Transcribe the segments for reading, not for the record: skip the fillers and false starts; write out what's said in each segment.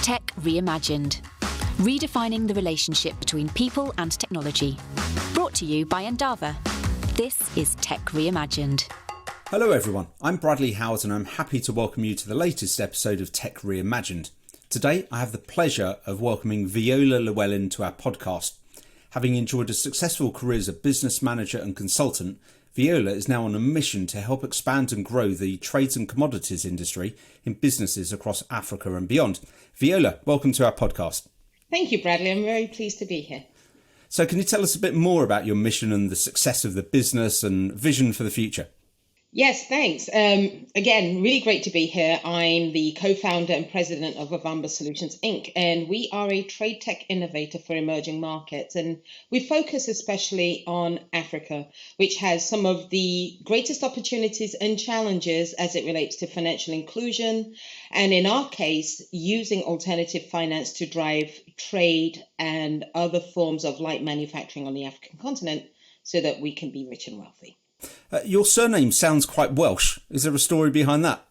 Tech Reimagined. Redefining the relationship between people and technology. Brought to you by Endava. This is Tech Reimagined. Hello everyone, I'm Bradley Howard and I'm happy to welcome you to the latest episode of Tech Reimagined. Today I have the pleasure of welcoming Viola Llewellyn to our podcast. Having enjoyed a successful career as a business manager and consultant, Viola is now on a mission to help expand and grow the trades and commodities industry in businesses across Africa and beyond. Viola, welcome to our podcast. Thank you, Bradley. I'm very pleased to be here. So can you tell us a bit more about your mission and the success of the business and vision for the future? Yes, thanks. Again, really great to be here. I'm the co-founder and president of Avamba Solutions, Inc., and we are a trade tech innovator for emerging markets. And we focus especially on Africa, which has some of the greatest opportunities and challenges as it relates to financial inclusion. And in our case, using alternative finance to drive trade and other forms of light manufacturing on the African continent so that we can be rich and wealthy. Your surname sounds quite Welsh. Is there a story behind that?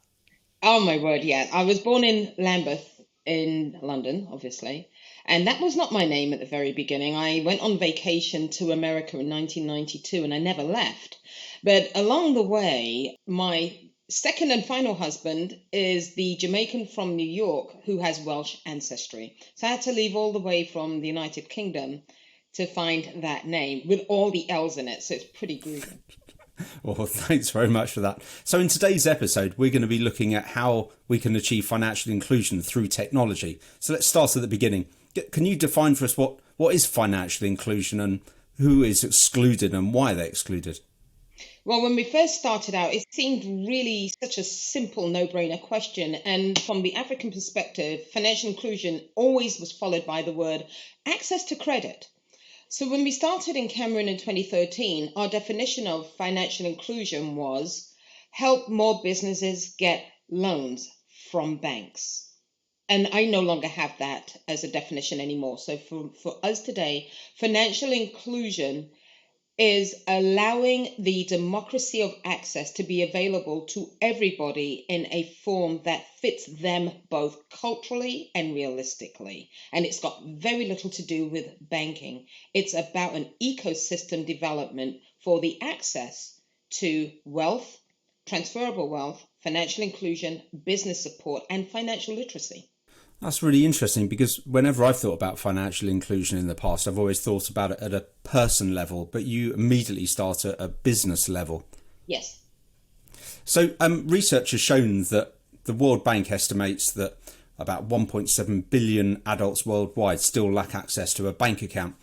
Oh, my word, yeah. I was born in Lambeth in London, obviously. And that was not my name at the very beginning. I went on vacation to America in 1992 and I never left. But along the way, my second and final husband is the Jamaican from New York who has Welsh ancestry. So I had to leave all the way from the United Kingdom to find that name with all the L's in it. So it's pretty groovy. Well, thanks very much for that. So in today's episode, we're going to be looking at how we can achieve financial inclusion through technology. So let's start at the beginning. Can you define for us what is financial inclusion and who is excluded and why they're excluded? Well, when we first started out, it seemed really such a simple no-brainer question. And from the African perspective, financial inclusion always was followed by the word access to credit. So when we started in Cameroon in 2013, our definition of financial inclusion was help more businesses get loans from banks. And I no longer have that as a definition anymore. So for us today, financial inclusion is allowing the democracy of access to be available to everybody in a form that fits them both culturally and realistically. And it's got very little to do with banking. It's about an ecosystem development for the access to wealth, transferable wealth, financial inclusion, business support, and financial literacy. That's really interesting because whenever I've thought about financial inclusion in the past, I've always thought about it at a person level, but you immediately start at a business level. Yes. So research has shown that the World Bank estimates that about 1.7 billion adults worldwide still lack access to a bank account.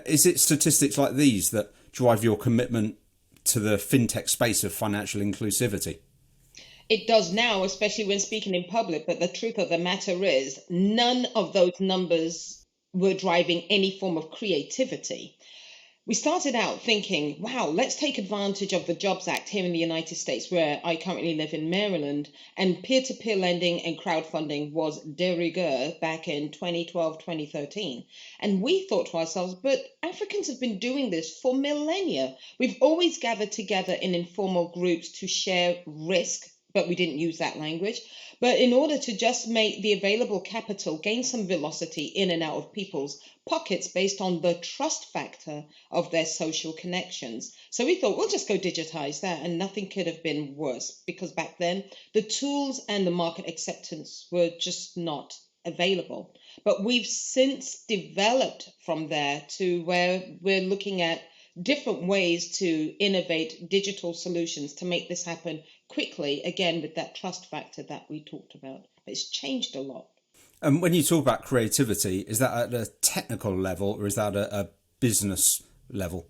Is it statistics like these that drive your commitment to the fintech space of financial inclusivity? It does now, especially when speaking in public, but the truth of the matter is none of those numbers were driving any form of creativity. We started out thinking, wow, let's take advantage of the Jobs Act here in the United States, where I currently live in Maryland, and peer-to-peer lending and crowdfunding was de rigueur back in 2012, 2013. And we thought to ourselves, but Africans have been doing this for millennia. We've always gathered together in informal groups to share risk, but we didn't use that language. But in order to just make the available capital gain some velocity in and out of people's pockets based on the trust factor of their social connections. So we thought, we'll just go digitize that, and nothing could have been worse because back then the tools and the market acceptance were just not available. But we've since developed from there to where we're looking at different ways to innovate digital solutions to make this happen quickly, again, with that trust factor that we talked about. It's changed a lot. And when you talk about creativity, is that at a technical level or is that at a business level?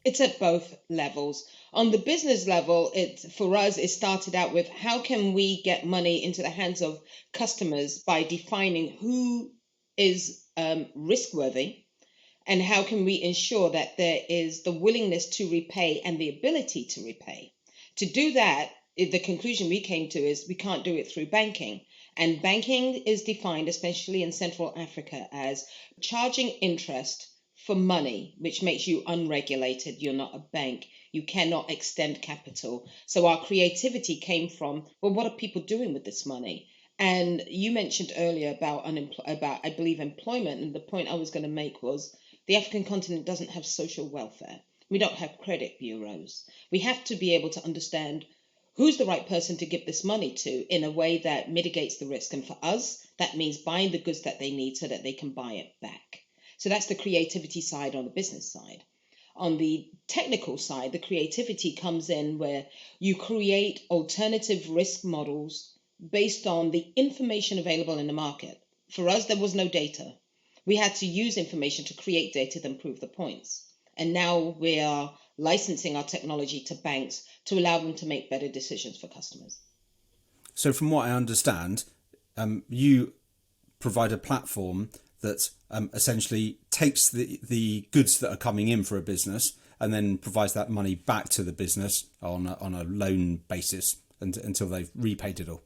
It's at both levels. On the business level, for us, it started out with how can we get money into the hands of customers by defining who is risk-worthy, and how can we ensure that there is the willingness to repay and the ability to repay. To do that, the conclusion we came to is we can't do it through banking. And banking is defined, especially in Central Africa, as charging interest for money, which makes you unregulated. You're not a bank. You cannot extend capital. So our creativity came from, well, what are people doing with this money? And you mentioned earlier about I believe employment, and the point I was going to make was the African continent doesn't have social welfare. We don't have credit bureaus. We have to be able to understand who's the right person to give this money to in a way that mitigates the risk. And for us, that means buying the goods that they need so that they can buy it back. So that's the creativity side on the business side. On the technical side, the creativity comes in where you create alternative risk models based on the information available in the market. For us, there was no data. We had to use information to create data then prove the points. And now we are licensing our technology to banks to allow them to make better decisions for customers. So from what I understand, you provide a platform that essentially takes the goods that are coming in for a business and then provides that money back to the business on a loan basis until they've repaid it all.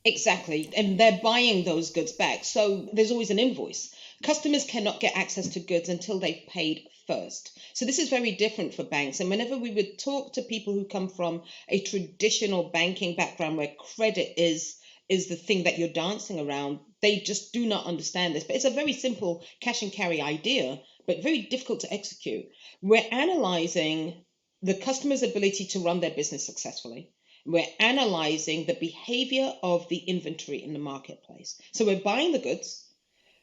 Exactly. And they're buying those goods back. So there's always an invoice. Customers cannot get access to goods until they've paid first. So this is very different for banks. And whenever we would talk to people who come from a traditional banking background where credit is the thing that you're dancing around, they just do not understand this. But it's a very simple cash and carry idea, but very difficult to execute. We're analyzing the customer's ability to run their business successfully. We're analyzing the behavior of the inventory in the marketplace. So we're buying the goods,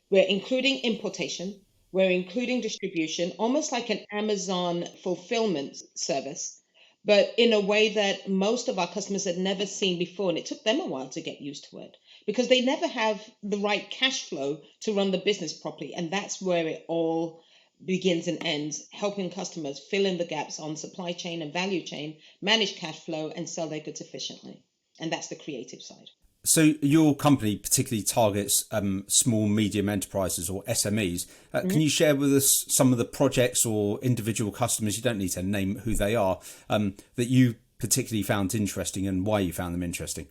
we're including importation, we're including distribution, almost like an Amazon fulfillment service, but in a way that most of our customers had never seen before. And it took them a while to get used to it because they never have the right cash flow to run the business properly. And that's where it all begins and ends, helping customers fill in the gaps on supply chain and value chain, manage cash flow, and sell their goods efficiently. And that's the creative side. So your company particularly targets small, medium enterprises or SMEs. Can you share with us some of the projects or individual customers, you don't need to name who they are, that you particularly found interesting and why you found them interesting?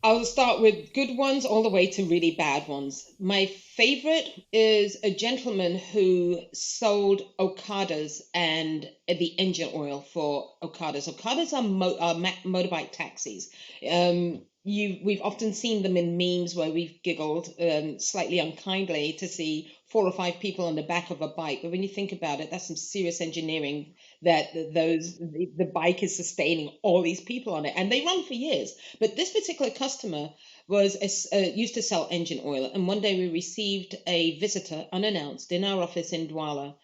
I'll start with good ones all the way to really bad ones. My favorite is a gentleman who sold Okadas and the engine oil for Okadas. Okadas are motorbike taxis. We've often seen them in memes where we've giggled slightly unkindly to see 4 or 5 people on the back of a bike. But when you think about it, that's some serious engineering that the bike is sustaining all these people on it, and they run for years. But this particular customer was used to sell engine oil, and one day we received a visitor unannounced in our office in Douala.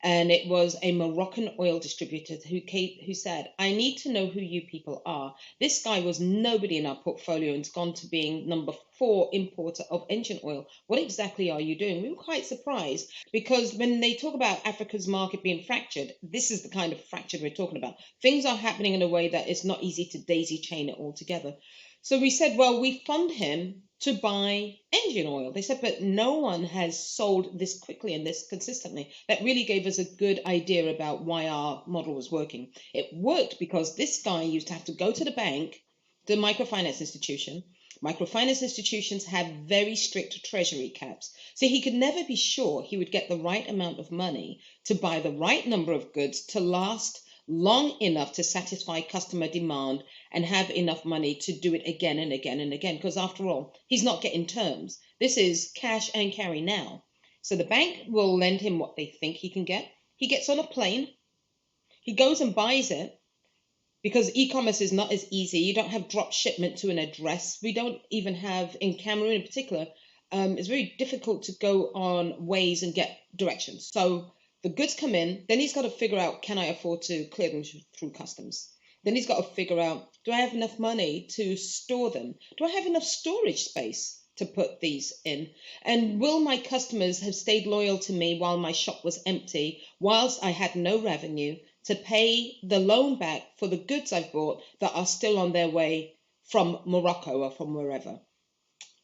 And it was a Moroccan oil distributor who said, I need to know who you people are. This guy was nobody in our portfolio and has gone to being number 4 importer of engine oil. What exactly are you doing? We were quite surprised because when they talk about Africa's market being fractured, this is the kind of fracture we're talking about. Things are happening in a way that it's not easy to daisy chain it all together. So we said, well, we fund him to buy engine oil. They said, but no one has sold this quickly and this consistently. That really gave us a good idea about why our model was working. It worked because this guy used to have to go to the bank, the microfinance institution. Microfinance institutions have very strict treasury caps. So he could never be sure he would get the right amount of money to buy the right number of goods to last long enough to satisfy customer demand and have enough money to do it again and again and again. Because after all, he's not getting terms. This is cash and carry now. So the bank will lend him what they think he can get. He gets on a plane. He goes and buys it because e-commerce is not as easy. You don't have drop shipment to an address. We don't even have, in Cameroon in particular, it's very difficult to go on Waze and get directions. So the goods come in, then he's got to figure out, can I afford to clear them through customs? Then he's got to figure out, do I have enough money to store them? Do I have enough storage space to put these in? And will my customers have stayed loyal to me while my shop was empty, whilst I had no revenue to pay the loan back for the goods I've bought that are still on their way from Morocco or from wherever?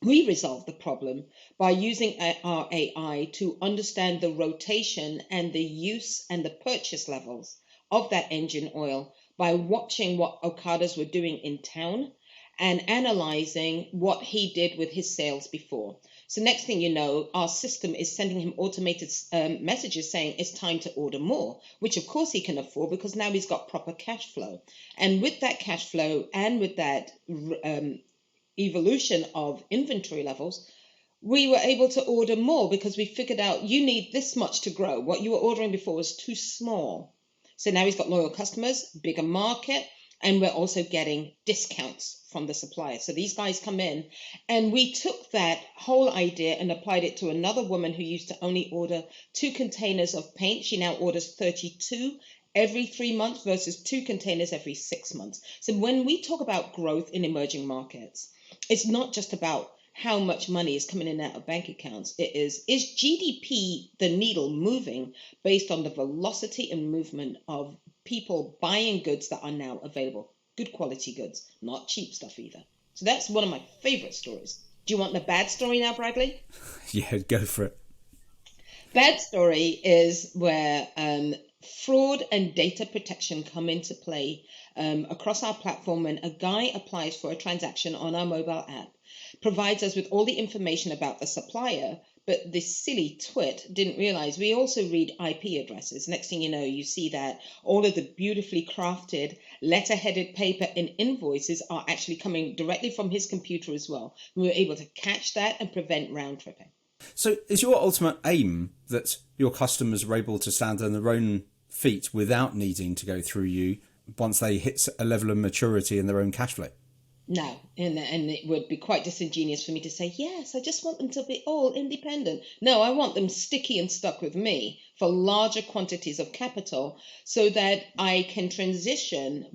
We resolved the problem by using our AI to understand the rotation and the use and the purchase levels of that engine oil by watching what Okadas were doing in town and analyzing what he did with his sales before. So next thing you know, our system is sending him automated messages saying it's time to order more, which of course he can afford because now he's got proper cash flow. And with that cash flow and with that evolution of inventory levels, we were able to order more because we figured out you need this much to grow. What you were ordering before was too small. So now he's got loyal customers, bigger market, and we're also getting discounts from the supplier. So these guys come in, and we took that whole idea and applied it to another woman who used to only order 2 containers of paint. She now orders 32 every 3 months versus 2 containers every 6 months. So when we talk about growth in emerging markets, it's not just about how much money is coming in and out of bank accounts. It is GDP the needle moving based on the velocity and movement of people buying goods that are now available, good quality goods, not cheap stuff either. So that's one of my favorite stories. Do you want the bad story now, Bradley? Yeah, go for it. Bad story is where fraud and data protection come into play across our platform when a guy applies for a transaction on our mobile app, provides us with all the information about the supplier, but this silly twit didn't realize we also read IP addresses. Next thing you know, you see that all of the beautifully crafted letter-headed paper and invoices are actually coming directly from his computer as well. We were able to catch that and prevent round tripping. So is your ultimate aim that your customers are able to stand on their own feet without needing to go through you once they hit a level of maturity in their own cash flow? No, and it would be quite disingenuous for me to say, yes, I just want them to be all independent. No, I want them sticky and stuck with me for larger quantities of capital so that we can transition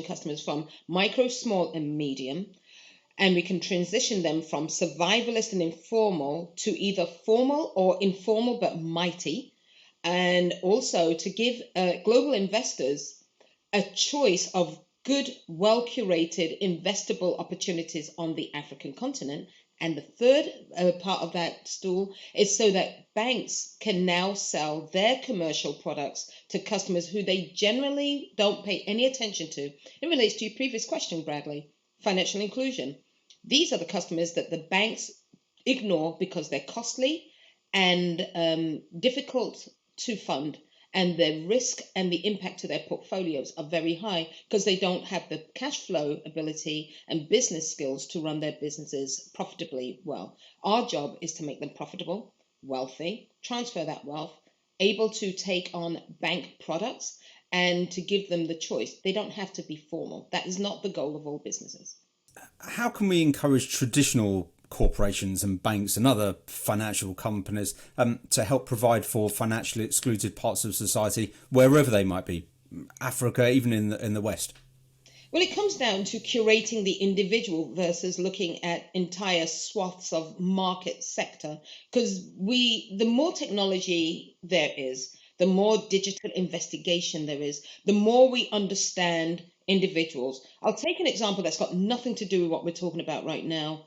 customers from micro, small, and medium, and we can transition them from survivalist and informal to either formal or informal but mighty, and also to give global investors a choice of good, well-curated, investable opportunities on the African continent. And the third part of that stool is so that banks can now sell their commercial products to customers who they generally don't pay any attention to. It relates to your previous question, Bradley, financial inclusion. These are the customers that the banks ignore because they're costly and difficult to fund, and the risk and the impact to their portfolios are very high because they don't have the cash flow ability and business skills to run their businesses profitably well. Our job is to make them profitable, wealthy, transfer that wealth, able to take on bank products, and to give them the choice. They don't have to be formal. That is not the goal of all businesses. How can we encourage traditional corporations and banks and other financial companies to help provide for financially excluded parts of society, wherever they might be, Africa, even in the West? Well, it comes down to curating the individual versus looking at entire swaths of market sector, because the more technology there is, the more digital investigation there is, the more we understand individuals. I'll take an example that's got nothing to do with what we're talking about right now.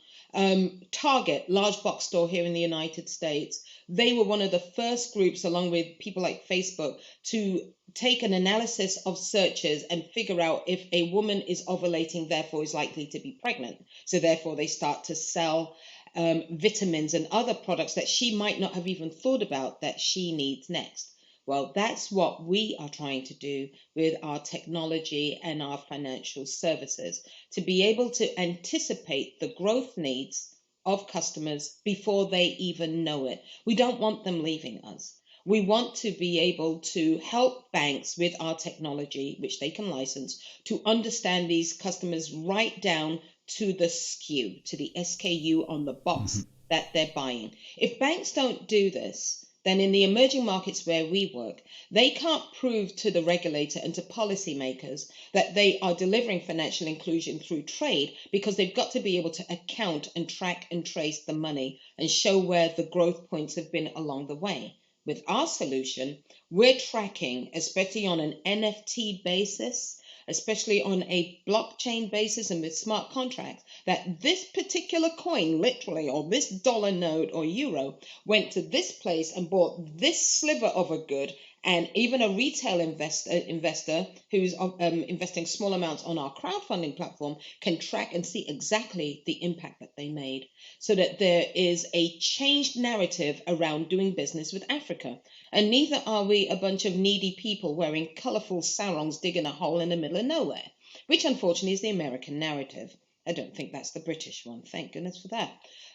Target, large box store here in the United States, they were one of the first groups, along with people like Facebook, to take an analysis of searches and figure out if a woman is ovulating, therefore is likely to be pregnant. So therefore they start to sell vitamins and other products that she might not have even thought about that she needs next. Well, that's what we are trying to do with our technology and our financial services, to be able to anticipate the growth needs of customers before they even know it. We don't want them leaving us. We want to be able to help banks with our technology, which they can license, to understand these customers right down to the SKU, to the SKU on the box that they're buying. If banks don't do this, then in the emerging markets where we work, they can't prove to the regulator and to policymakers that they are delivering financial inclusion through trade, because they've got to be able to account and track and trace the money and show where the growth points have been along the way. With our solution, we're tracking, especially on an NFT basis, especially on a blockchain basis and with smart contracts, that this particular coin, literally, or this dollar note or euro, went to this place and bought this sliver of a good. And even a retail investor who's investing small amounts on our crowdfunding platform can track and see exactly the impact that they made, so that there is a changed narrative around doing business with Africa. And neither are we a bunch of needy people wearing colourful sarongs digging a hole in the middle of nowhere, which unfortunately is the American narrative. I don't think that's the British one. Thank goodness for that.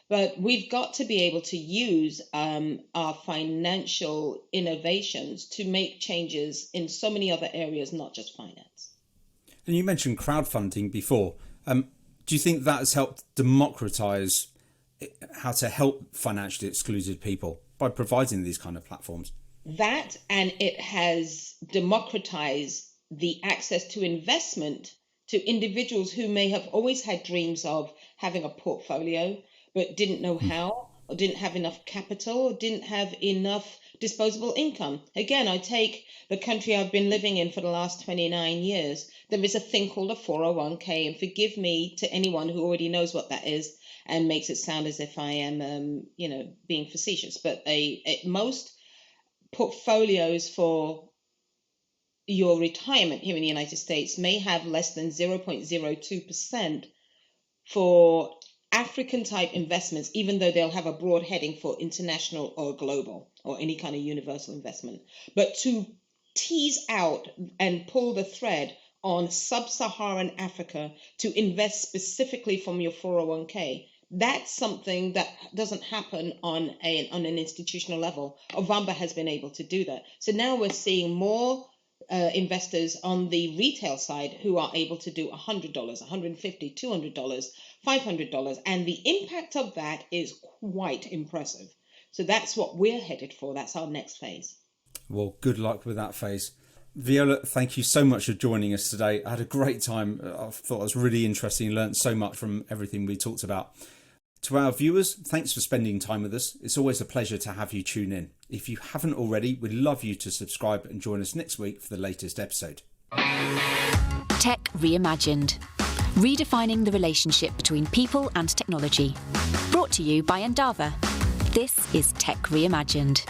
But we've got to be able to use our financial innovations to make changes in so many other areas, not just finance. And you mentioned crowdfunding before. Do you think that has helped democratise how to help financially excluded people by providing these kind of platforms? That, and it has democratized the access to investment to individuals who may have always had dreams of having a portfolio but didn't know how, or didn't have enough capital, or didn't have enough disposable income. Again, I take the country I've been living in for the last 29 years. There is a thing called a 401k, and forgive me to anyone who already knows what that is and makes it sound as if I am, being facetious. But most portfolios for your retirement here in the United States may have less than 0.02% for African type investments, even though they'll have a broad heading for international or global or any kind of universal investment. But to tease out and pull the thread on sub-Saharan Africa to invest specifically from your 401k, that's something that doesn't happen on an institutional level. Ovamba has been able to do that. So now we're seeing more investors on the retail side who are able to do $100, $150, $200, $500, and the impact of that is quite impressive. So that's what we're headed for. That's our next phase. Well, good luck with that phase. Viola, thank you so much for joining us today. I had a great time. I thought it was really interesting, learned so much from everything we talked about. To our viewers, thanks for spending time with us. It's always a pleasure to have you tune in. If you haven't already, we'd love you to subscribe and join us next week for the latest episode. Tech Reimagined. Redefining the relationship between people and technology. Brought to you by Endava. This is Tech Reimagined.